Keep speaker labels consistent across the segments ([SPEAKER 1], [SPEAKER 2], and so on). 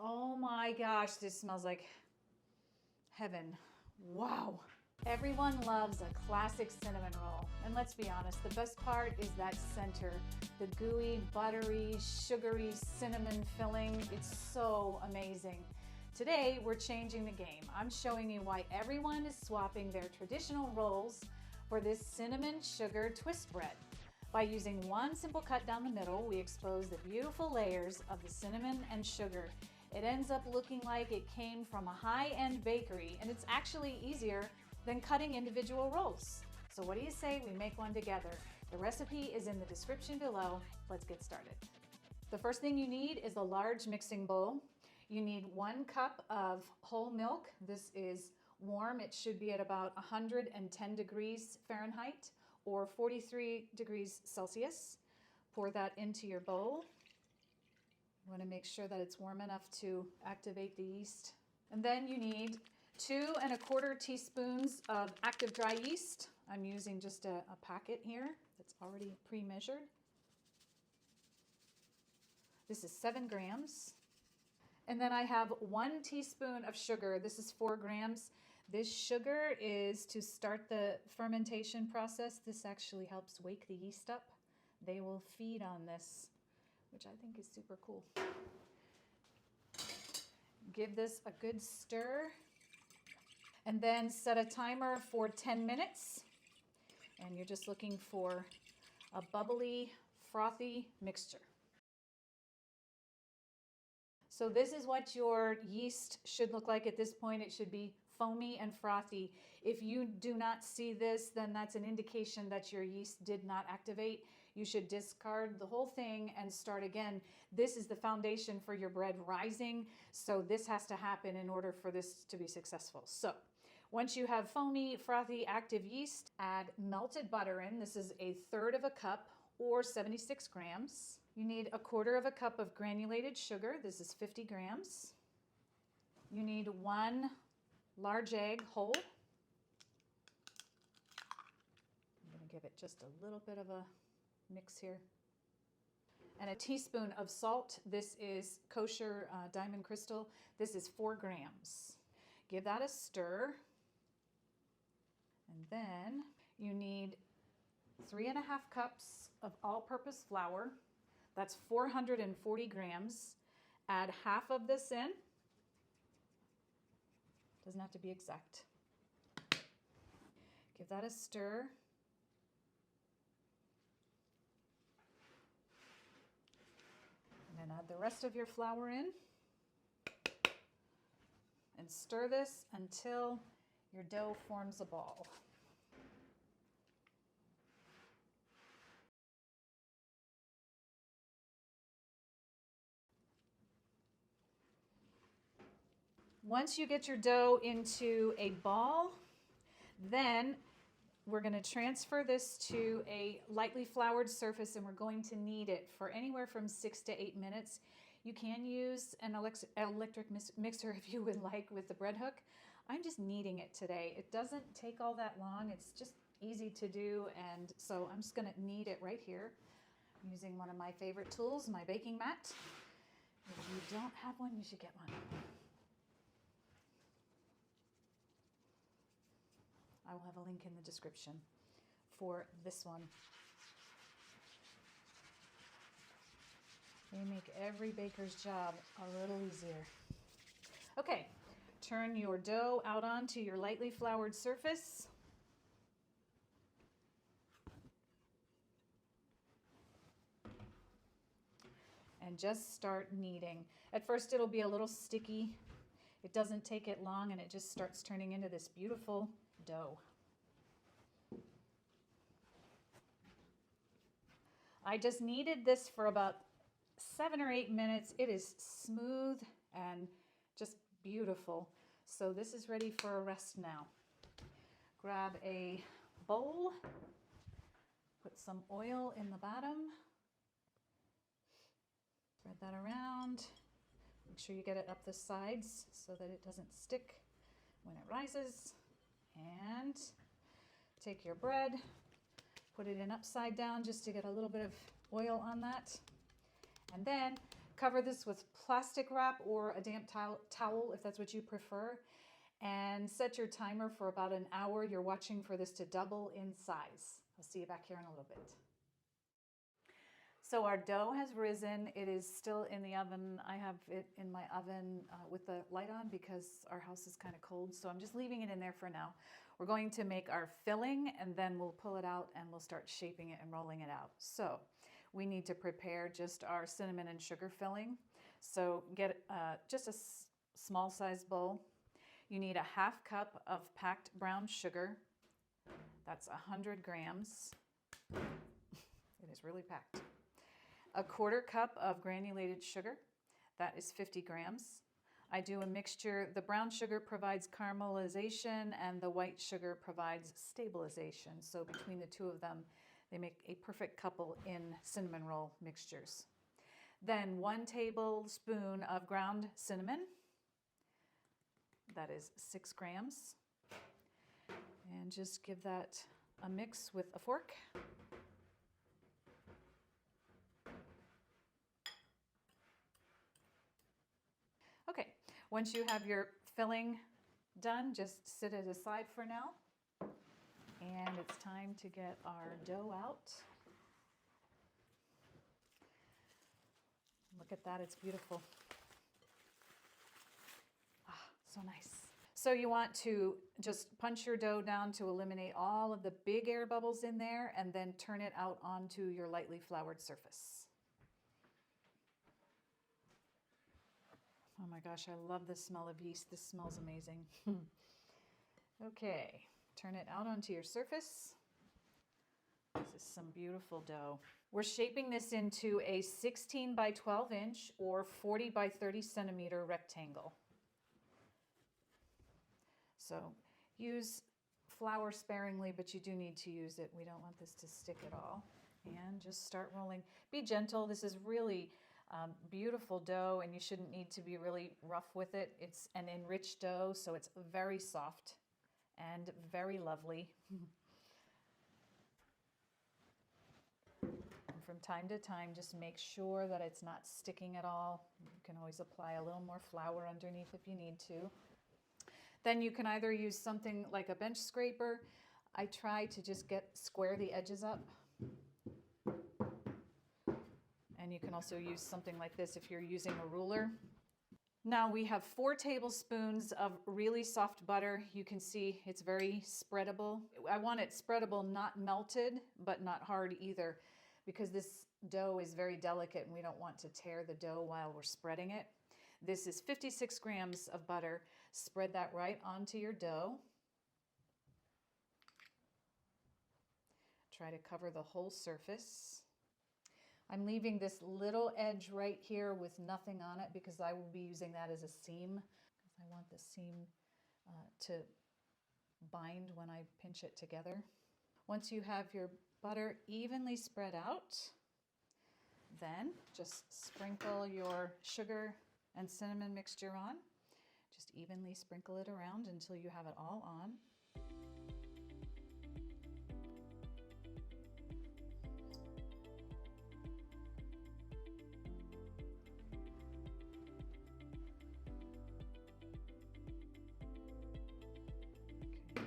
[SPEAKER 1] Oh my gosh, this smells like heaven. Wow. Everyone loves a classic cinnamon roll. And let's be honest, the best part is that center, the gooey, buttery, sugary cinnamon filling. It's so amazing. Today, we're changing the game. I'm showing you why everyone is swapping their traditional rolls for this cinnamon sugar twist bread. By using one simple cut down the middle, we expose the beautiful layers of the cinnamon and sugar. It ends up looking like it came from a high-end bakery, and it's actually easier than cutting individual rolls. So what do you say we make one together? The recipe is in the description below. Let's get started. The first thing you need is a large mixing bowl. You need 1 cup of whole milk. This is warm. It should be at about 110 degrees Fahrenheit or 43 degrees Celsius. Pour that into your bowl. You want to make sure that it's warm enough to activate the yeast. And then you need 2 1/4 teaspoons of active dry yeast. I'm using just a packet here that's already pre-measured. This is 7 grams. And then I have 1 teaspoon of sugar. This is 4 grams. This sugar is to start the fermentation process. This actually helps wake the yeast up. They will feed on this, which I think is super cool. Give this a good stir. And then set a timer for 10 minutes. And you're just looking for a bubbly, frothy mixture. So this is what your yeast should look like at this point. It should be foamy and frothy. If you do not see this, then that's an indication that your yeast did not activate. You should discard the whole thing and start again. This is the foundation for your bread rising. So this has to happen in order for this to be successful. So once you have foamy, frothy, active yeast, add melted butter in. This is 1/3 cup or 76 grams. You need 1/4 cup of granulated sugar. This is 50 grams. You need 1 large egg whole. I'm going to give it just a little bit of a mix here. And a teaspoon of salt. This is kosher diamond crystal. This is 4 grams. Give that a stir. And then you need 3 1/2 cups of all-purpose flour. That's 440 grams. Add half of this in. Doesn't have to be exact. Give that a stir. And then add the rest of your flour in. And stir this until your dough forms a ball. Once you get your dough into a ball, then we're going to transfer this to a lightly floured surface, and we're going to knead it for anywhere from 6 to 8 minutes. You can use an electric mixer if you would like with the bread hook. I'm just kneading it today. It doesn't take all that long. It's just easy to do, and so I'm just going to knead it right here. I'm using one of my favorite tools, my baking mat. If you don't have one, you should get one. I will have a link in the description for this one. They make every baker's job a little easier. Okay, turn your dough out onto your lightly floured surface. And just start kneading. At first it'll be a little sticky. It doesn't take it long, and it just starts turning into this beautiful dough. I just kneaded this for about 7 or 8 minutes. It is smooth and just beautiful. So this is ready for a rest now. Grab a bowl, put some oil in the bottom, spread that around. Make sure you get it up the sides so that it doesn't stick when it rises. And take your bread, put it in upside down just to get a little bit of oil on that. And then Cover this with plastic wrap or a damp towel if that's what you prefer, and set your timer for about an hour. You're watching for this to double in size. I'll see you back here in a little bit. So our dough has risen. It is still in the oven. I have it in my oven with the light on because our house is kind of cold, so I'm just leaving it in there for now. We're going to make our filling, and then we'll pull it out and we'll start shaping it and rolling it out. So we need to prepare just our cinnamon and sugar filling. So get just a small size bowl. You need a half cup of packed brown sugar. That's 100 grams. It is really packed. A quarter cup of granulated sugar. That is 50 grams. I do a mixture. The brown sugar provides caramelization and the white sugar provides stabilization. So between the two of them, they make a perfect couple in cinnamon roll mixtures. Then 1 tablespoon of ground cinnamon. That is 6 grams. And just give that a mix with a fork. Okay, once you have your filling done, just set it aside for now. And it's time to get our dough out. Look at that, it's beautiful. Ah, so nice. So you want to just punch your dough down to eliminate all of the big air bubbles in there, and then turn it out onto your lightly floured surface. Oh my gosh, I love the smell of yeast. This smells amazing. Okay, turn it out onto your surface. This is some beautiful dough. We're shaping this into a 16 by 12 inch or 40 by 30 centimeter rectangle. So use flour sparingly, but you do need to use it. We don't want this to stick at all. And just start rolling. Be gentle. This is really beautiful dough, and you shouldn't need to be really rough with it. It's an enriched dough, so it's very soft and very lovely. And from time to time, just make sure that it's not sticking at all. You can always apply a little more flour underneath if you need to. Then you can either use something like a bench scraper. I try to just square the edges up. And you can also use something like this if you're using a ruler. Now we have 4 tablespoons of really soft butter. You can see it's very spreadable. I want it spreadable, not melted, but not hard either, because this dough is very delicate and we don't want to tear the dough while we're spreading it. This is 56 grams of butter. Spread that right onto your dough. Try to cover the whole surface. I'm leaving this little edge right here with nothing on it because I will be using that as a seam. I want the seam to bind when I pinch it together. Once you have your butter evenly spread out, then just sprinkle your sugar and cinnamon mixture on. Just evenly sprinkle it around until you have it all on. Okay.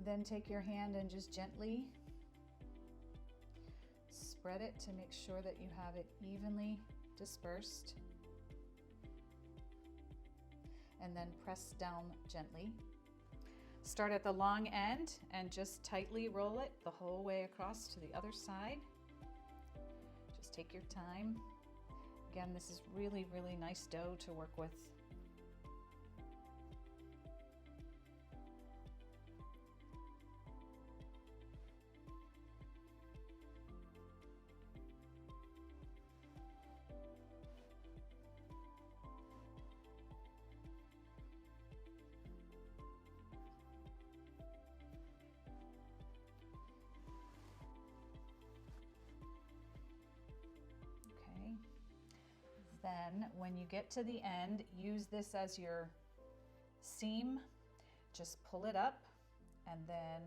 [SPEAKER 1] Then take your hand and just gently spread it to make sure that you have it evenly dispersed. And then press down gently. Start at the long end and just tightly roll it the whole way across to the other side. Just take your time. Again, this is really, really nice dough to work with. Then when you get to the end, use this as your seam. Just pull it up and then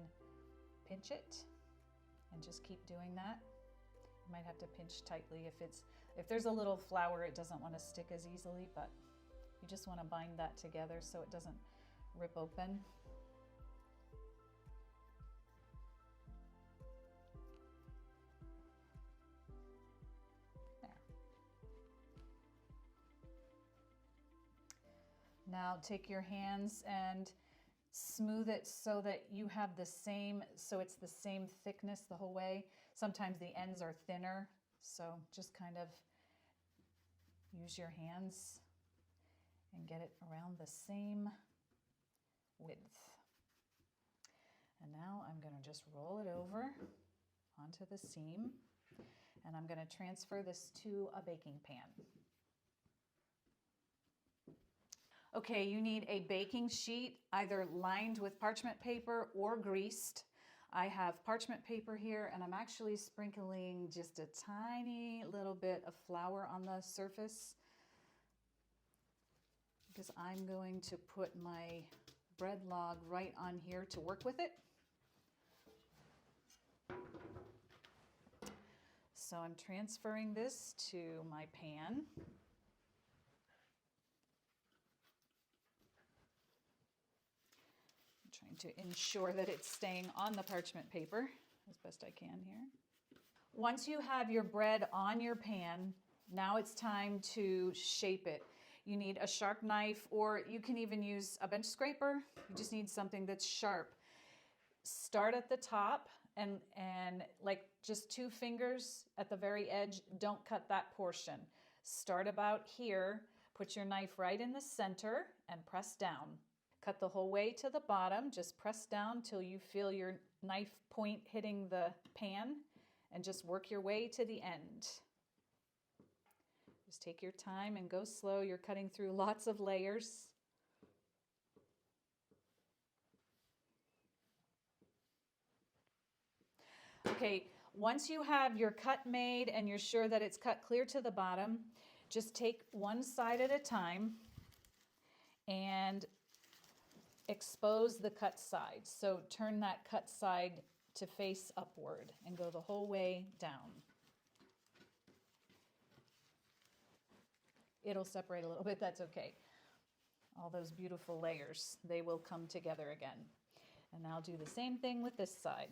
[SPEAKER 1] pinch it and just keep doing that. You might have to pinch tightly if it's If there's a little flour, it doesn't want to stick as easily, but you just want to bind that together so it doesn't rip open. There. Now take your hands and smooth it so that you have the same, so it's the same thickness the whole way. Sometimes the ends are thinner, so just kind of use your hands and get it around the same width. And now I'm going to just roll it over onto the seam, and I'm going to transfer this to a baking pan. Okay, you need a baking sheet either lined with parchment paper or greased. I have parchment paper here, and I'm actually sprinkling just a tiny little bit of flour on the surface because I'm going to put my bread log right on here to work with it. So I'm transferring this to my pan. To ensure that it's staying on the parchment paper as best I can here. Once you have your bread on your pan, now it's time to shape it. You need a sharp knife, or you can even use a bench scraper. You just need something that's sharp. Start at the top and like just 2 fingers at the very edge. Don't cut that portion. Start about here, put your knife right in the center and press down. Cut the whole way to the bottom. Just press down till you feel your knife point hitting the pan, and just work your way to the end. Just take your time and go slow. You're cutting through lots of layers. Okay, once you have your cut made and you're sure that it's cut clear to the bottom, just take one side at a time and expose the cut side. So turn that cut side to face upward and go the whole way down. It'll separate a little bit, that's okay. All those beautiful layers, they will come together again. And now do the same thing with this side.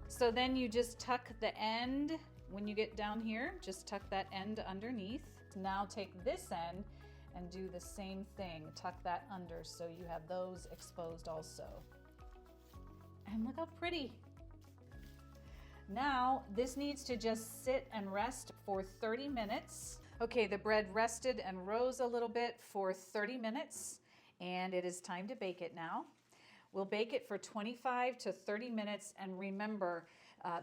[SPEAKER 1] So then you just tuck the end. When you get down here, just tuck that end underneath. Now take this end and do the same thing. Tuck that under so you have those exposed also. And look how pretty. Now this needs to just sit and rest for 30 minutes. Okay, the bread rested and rose a little bit for 30 minutes, and it is time to bake it now. We'll bake it for 25 to 30 minutes, and remember,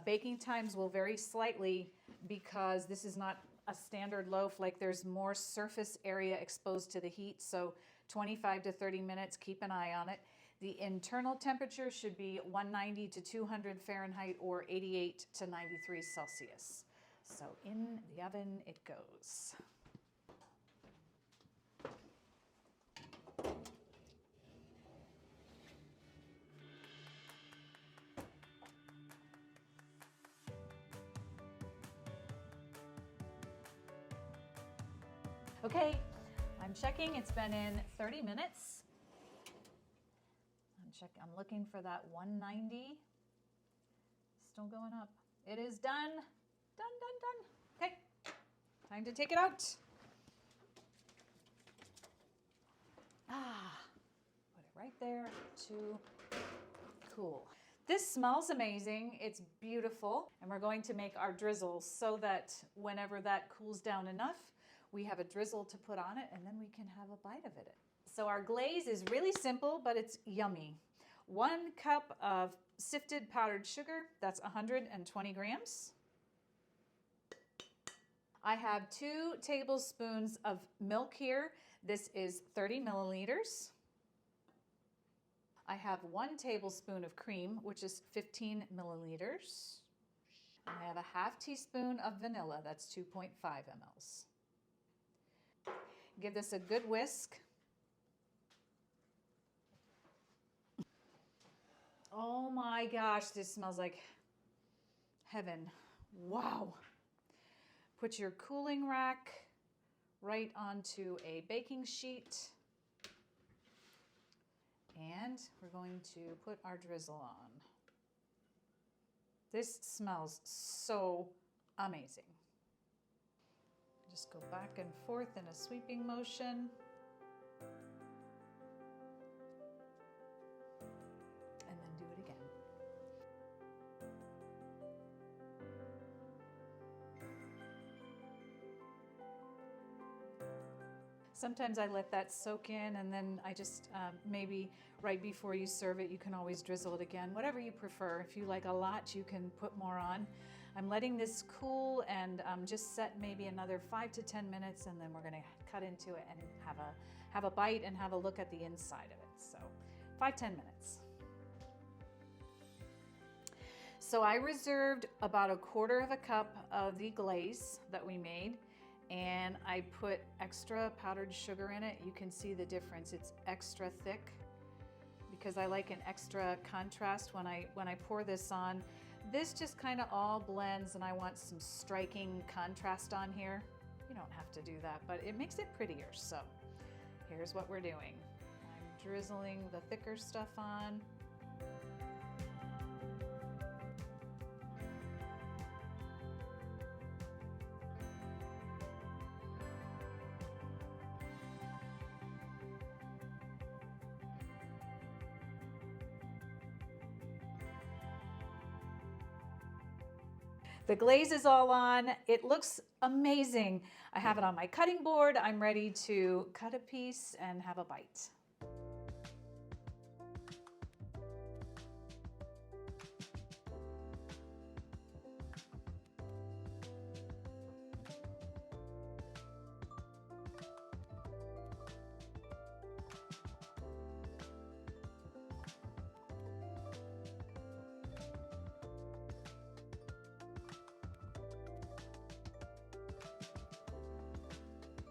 [SPEAKER 1] baking times will vary slightly because this is not a standard loaf. Like, there's more surface area exposed to the heat, so 25 to 30 minutes, keep an eye on it. The internal temperature should be 190 to 200 Fahrenheit or 88 to 93 Celsius. So in the oven it goes. Okay, I'm checking. It's been in 30 minutes. I'm looking for that 190. Still going up. It is done. Done, done, done. Okay, time to take it out. Put it right there to cool. This smells amazing. It's beautiful. And we're going to make our drizzle so that whenever that cools down enough, we have a drizzle to put on it, and then we can have a bite of it. So our glaze is really simple, but it's yummy. 1 cup of sifted powdered sugar, that's 120 grams. I have 2 tablespoons of milk here. This is 30 milliliters. I have 1 tablespoon of cream, which is 15 milliliters. I have a half teaspoon of vanilla, that's 2.5 mLs. Give this a good whisk. Oh my gosh, this smells like heaven. Wow. Put your cooling rack right onto a baking sheet. And we're going to put our drizzle on. This smells so amazing. Just go back and forth in a sweeping motion. And then do it again. Sometimes I let that soak in, and then I just maybe right before you serve it, you can always drizzle it again, whatever you prefer. If you like a lot, you can put more on. I'm letting this cool and just set maybe another 5 to 10 minutes, and then we're going to cut into it and have a bite and have a look at the inside of it. So 5-10 minutes. So I reserved about 1/4 cup of the glaze that we made, and I put extra powdered sugar in it. You can see the difference. It's extra thick because I like an extra contrast when I pour this on. This just kind of all blends, and I want some striking contrast on here. You don't have to do that, but it makes it prettier. So here's what we're doing. I'm drizzling the thicker stuff on. The glaze is all on. It looks amazing. I have it on my cutting board. I'm ready to cut a piece and have a bite.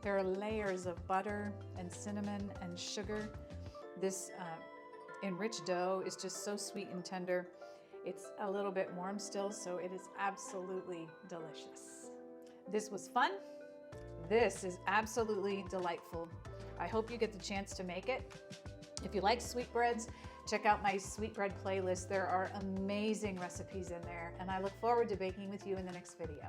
[SPEAKER 1] There are layers of butter and cinnamon and sugar. This enriched dough is just so sweet and tender. It's a little bit warm still, so it is absolutely delicious. This was fun. This is absolutely delightful. I hope you get the chance to make it. If you like sweetbreads, check out my sweetbread playlist. There are amazing recipes in there, and I look forward to baking with you in the next video.